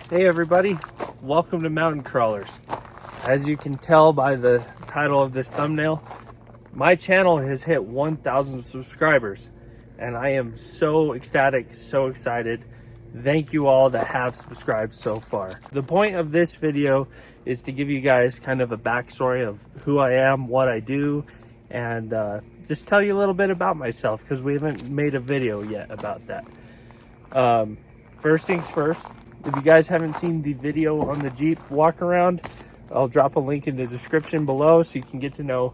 Hey everybody, welcome to Mountain Crawlers. As you can tell by the title of this thumbnail, my channel has hit 1,000 subscribers and I am so ecstatic, so excited. Thank you all that have subscribed so far. The point of this video is to give you guys kind of a backstory of who I am, what I do, and just tell you a little bit about myself because we haven't made a video yet about that. First things first, if you guys haven't seen the video on the Jeep walk around, I'll drop a link in the description below so you can get to know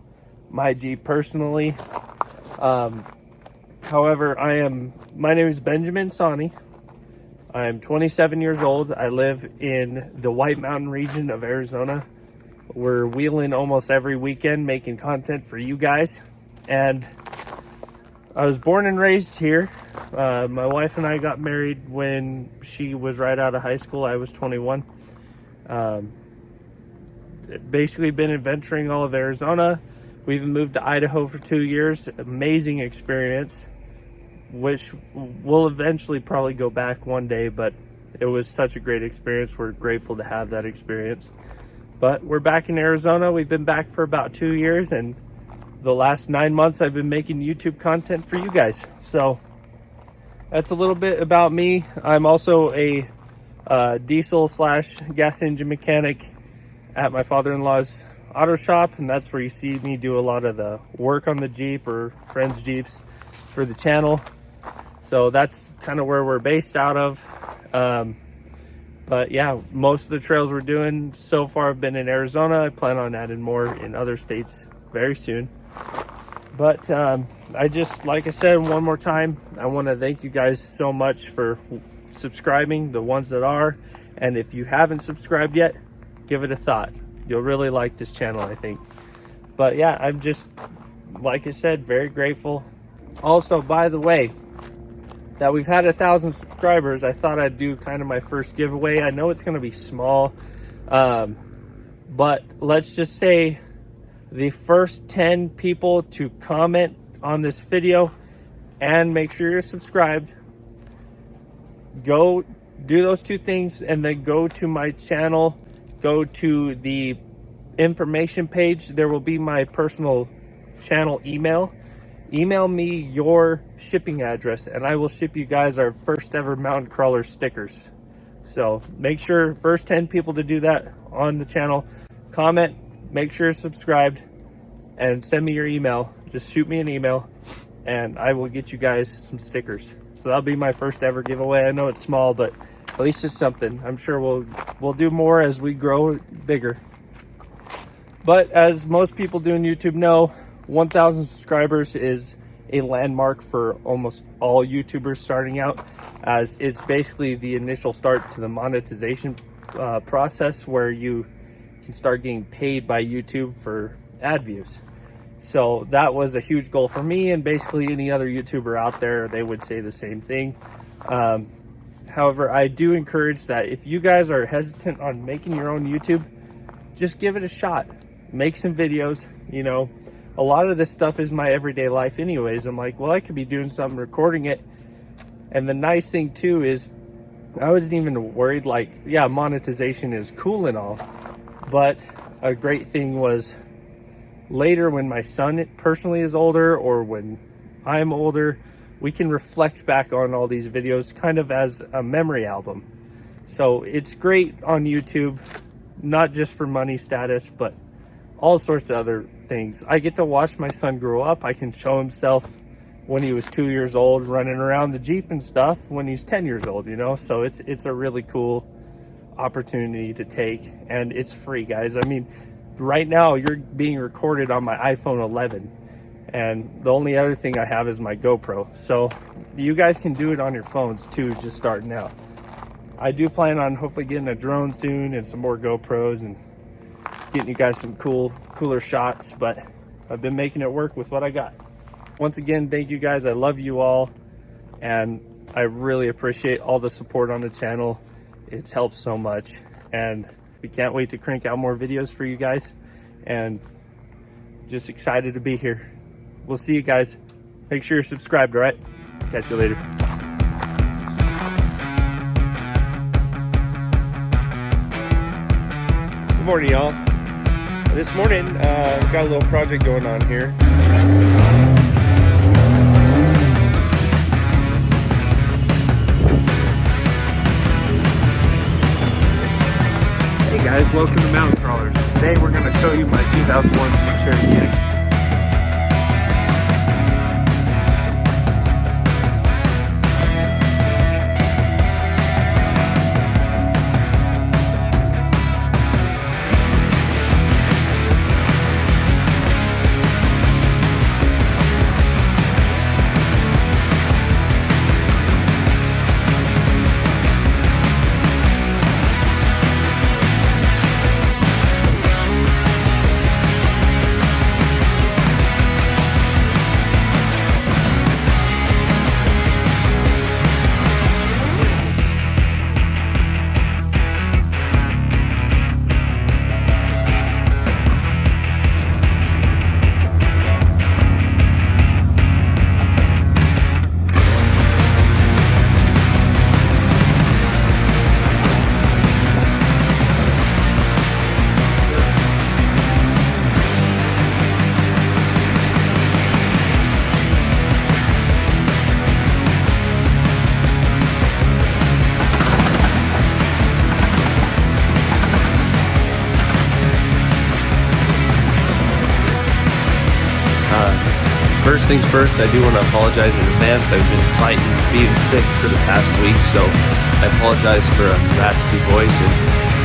my Jeep personally. However, my name is Benjamin Sani. I'm 27 years old. I live in the White Mountain region of Arizona. We're wheeling almost every weekend, making content for you guys. And I was born and raised here. My wife and I got married when she was right out of high school. I was 21. Basically been adventuring all of Arizona. We even moved to Idaho for 2 years. Amazing experience, which we'll eventually probably go back one day, but it was such a great experience. We're grateful to have that experience. But we're back in Arizona. We've been back for about 2 years, and the last 9 months I've been making YouTube content for you guys. So that's a little bit about me. I'm also a diesel / gas engine mechanic at my father-in-law's auto shop, and that's where you see me do a lot of the work on the Jeep or friends' Jeeps for the channel. So that's kind of where we're based out of. But yeah, most of the trails we're doing so far have been in Arizona. I plan on adding more in other states very soon. But I just, like I said, one more time, I want to thank you guys so much for subscribing, the ones that are. And if you haven't subscribed yet, give it a thought. You'll really like this channel, I think. But yeah, I'm just, like I said, very grateful. Also, by the way, that we've had 1,000 subscribers, I thought I'd do kind of my first giveaway. I know it's going to be small, but let's just say the first 10 people to comment on this video and make sure you're subscribed, go do those two things, and then go to my channel, go to the information page. There will be my personal channel email me your shipping address and I will ship you guys our first ever Mountain Crawler stickers. So make sure first 10 people to do that on the channel, comment, make sure you're subscribed, and send me your email. Just shoot me an email and I will get you guys some stickers. So that'll be my first ever giveaway. I know it's small, but at least it's something. I'm sure we'll do more as we grow bigger. But as most people doing YouTube know, 1,000 subscribers is a landmark for almost all YouTubers starting out, as it's basically the initial start to the monetization process where you can start getting paid by YouTube for ad views. So that was a huge goal for me, and basically any other YouTuber out there, they would say the same thing. However, I do encourage that if you guys are hesitant on making your own YouTube, just give it a shot. Make some videos. You know, a lot of this stuff is my everyday life anyways. I'm like, well, I could be doing something, recording it. And the nice thing too is I wasn't even worried, like, yeah, monetization is cool and all, but a great thing was later when my son personally is older, or when I'm older, we can reflect back on all these videos kind of as a memory album. So it's great on YouTube, not just for money status, but all sorts of other things. I get to watch my son grow up. I can show himself when he was 2 years old running around the Jeep and stuff when he's 10 years old, you know? So it's a really cool opportunity to take, and it's free, guys. I mean, right now you're being recorded on my iPhone 11, and the only other thing I have is my GoPro. So you guys can do it on your phones too, just starting out. I do plan on hopefully getting a drone soon and some more GoPros and getting you guys some cooler shots, but I've been making it work with what I got. Once again, thank you guys. I love you all, and I really appreciate all the support on the channel. It's helped so much, and we can't wait to crank out more videos for you guys, and just excited to be here. We'll see you guys. Make sure you're subscribed, all right? Catch you later. Good morning, y'all. This morning, we've got a little project going on here. Hey guys, welcome to Mountain Crawlers. Today we're going to show you my 2001 Cherokee X. First things first, I do want to apologize in advance. I've been fighting being sick for the past week, so I apologize for a raspy voice and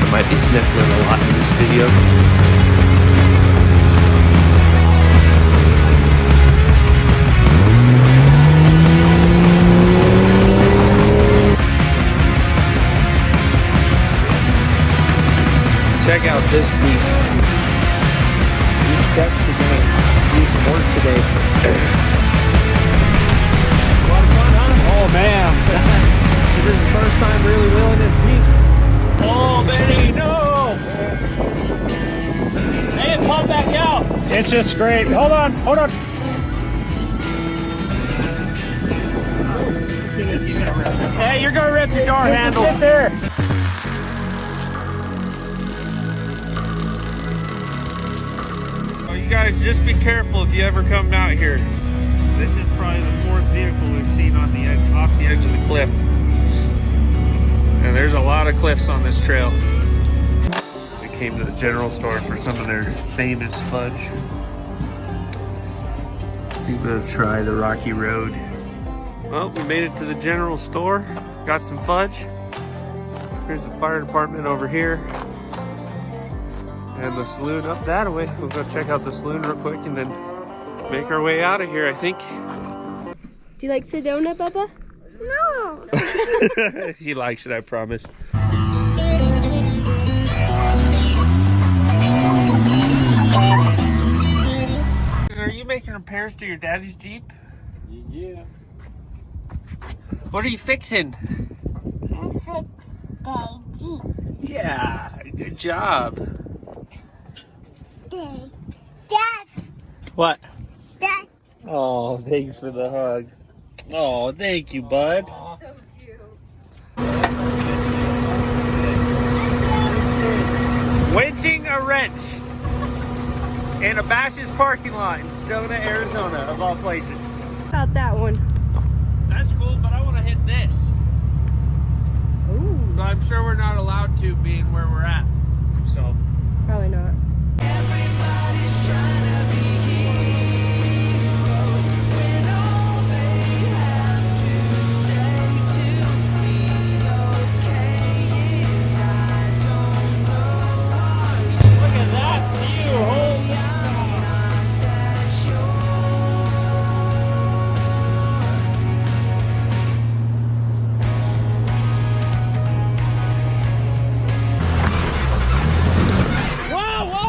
I might be sniffling a lot in this video. Check out this beast. These steps are gonna do some work today. A lot of fun, huh? Oh man, This is the first time really wheeling this Jeep. Oh, Benny, no! Hey, it popped back out. it's just great. Hold on. Hey, you're gonna rip your door handle. Sit there. Oh, you guys, just be careful if you ever come out here. This is probably the fourth vehicle we've seen on the edge, off the edge of the cliff. And there's a lot of cliffs on this trail. We came to the general store for some of their famous fudge. We're gonna try the Rocky Road. Well, we made it to the general store, got some fudge. There's the fire department over here. And the saloon up that way. We'll go check out the saloon real quick and then make our way out of here, I think. Do you like Sedona, Bubba? No. He likes it, I promise. Are you making repairs to your daddy's Jeep? Yeah. What are you fixing? Fix the Jeep. Yeah, good job. Dad. What? Dad. Oh, thanks for the hug. Oh, thank you, bud. Winching a wrench in a Bash's parking lot in Sedona, Arizona, of all places. About that one. That's cool, but I want to hit this. Ooh. But I'm sure we're not allowed to, being where we're at. So, Probably not. Everybody's trying to be heroes when all they have to say to be okay is I don't know why. look at that view. I'm not that Whoa, whoa!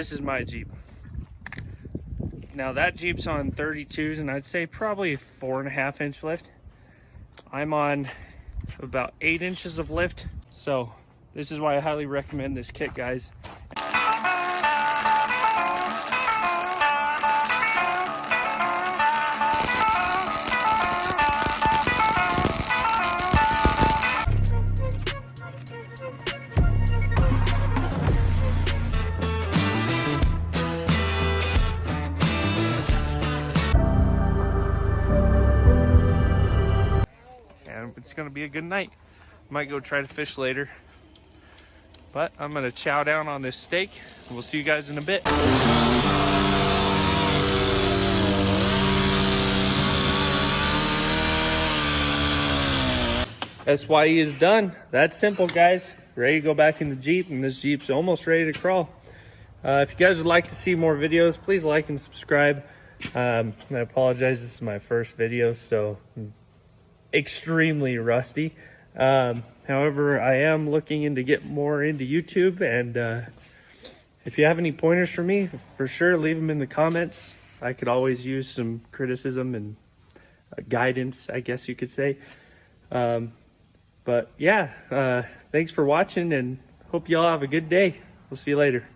this is my Jeep. Now that Jeep's on 32s, and I'd say probably 4.5 inch lift. I'm on about 8 inches of lift, so this is why I highly recommend this kit, guys. And it's gonna be a good night. Might go try to fish later, but I'm gonna chow down on this steak. We'll see you guys in a bit. SYE is done. That's simple, guys. Ready to go back in the Jeep, and this Jeep's almost ready to crawl. If you guys would like to see more videos, please like and subscribe. I apologize, this is my first video, so I'm extremely rusty. However, I am looking into get more into YouTube, and if you have any pointers for me, for sure leave them in the comments. I could always use some criticism and guidance, I guess you could say. But yeah, thanks for watching, and hope y'all have a good day. We'll see you later.